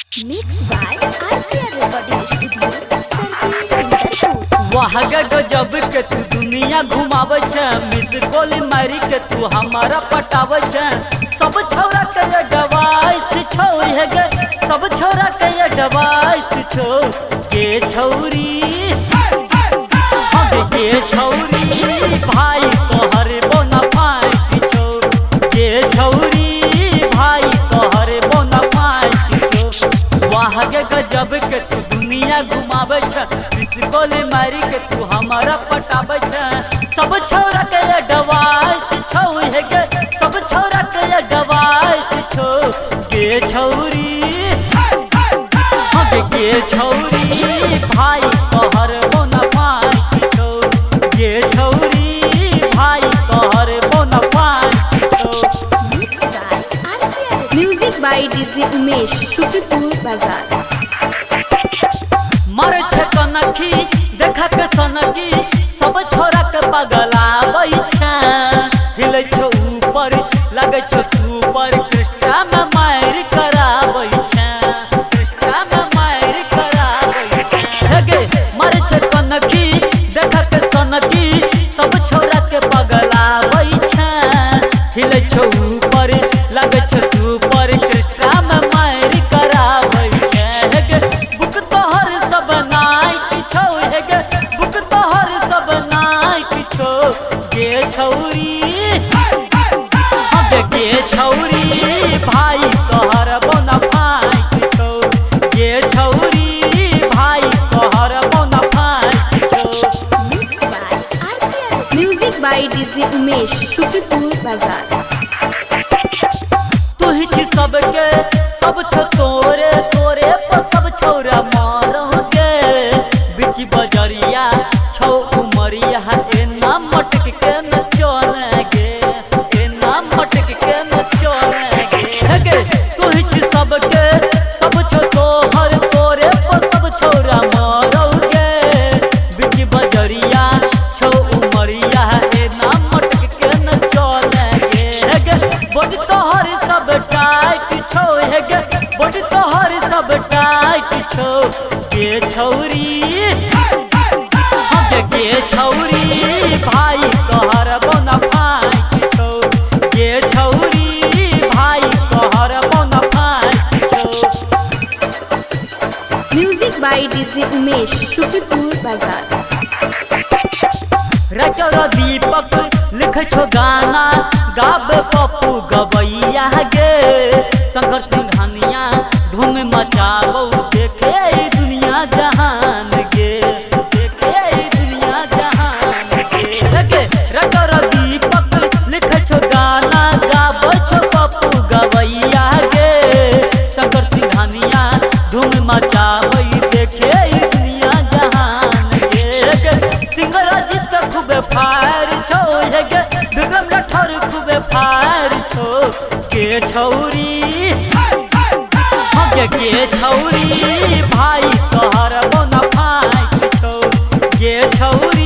Mixed by IPR Recording Studio, Sarki Sundarpur। वाह गजब के तू दुनिया घुमावे छ, मिस कॉल मारी के तू हमारा पटावे छ। सब छोरा के एडवाइस छौ हे गे, सब छोरा के एडवाइस छौ। के छौरी हगे के छौरी भाई तोहर बोनाफाइट छौ। के छौरी भाई तोहर बोनाफाइट छौ। वाह गजब के तू दुनिया घुमावे छ, मिस कॉल मारी के तू हमारा पटावे छ। सब छोरा के एडवाइस छौ हे गे, सब छोरा के एडवाइस छौ। के छौरी हगे के छौरी भाई तोहर बोनाफाइट छौ। के छौरी भाई तोहर बोनाफाइट छौ। Music by DJ Umesh, Shukipur Bazaar। मर छे कनखी देखा के सनकी, सब छोरा के पगलाबै छ। हिलै छो ऊपर लागै छो सुपर, कृष्णा में मार कराबै छ। कृष्णा में मार कराबै छ। हे गे मर छे कनखी देखा के सनकी, सब छोरा के पगलाबै छ। हिलै छो ऊपर लागै छो सुपर, कृष्णा में मार कराबै छ। हे गे बुक तोहर सब नाइट छौ हे गे, बुक तोहर सब नाइट छौ। के छौरी हगे के छौरी भाई तोहर बोनाफाइट छौ। के छौरी भाई तोहर बोनाफाइट छौ। Music by DJ Umesh, Shukipur Bazaar। तू ही छी सबके सब छो तोरे, तोरे पर सब छौरा मारो गे। बिची बजरिया छौ उमरिया, एना मटक के न चले गे, एना मटक के न चले गे। हे गे तू ही छी सबके सब छो तोहर, तोरे पर सब छौरा मारो गे। बिची बजरिया छौ उमरिया, एना मटक के न चले गे। हे गे बॉडी तोहर सब टाइट छौ हे गे, बॉडी तोहर सब टाइट छौ। के छौरी हगे के छौरी भाई तोहर बोनाफाइट छौ। के छौरी भाई तोहर बोनाफाइट छौ। Music by DJ Umesh, Shukipur Bazaar। रैकर दीपक लिख छो गाना, गाबे पप्पू गवैया गे। शंकर सिंघानिया धूम मचाबो, देखे ई दुनिया जहान गे, देखे ई दुनिया जहान गे। गे रैकर दीपक लिख छो गाना, गाबे छो पप्पू गवैया गे। शंकर सिंघानिया धूम मचाबो, देखे ई दुनिया जहान गे। सिंगर अजित खूबे फायर छौ हे गे, विक्रम राठौर खूबे फायर छौ। के छौरी हगे के छौरी भाई तोहर बोनाफाइट छौ। के छौरी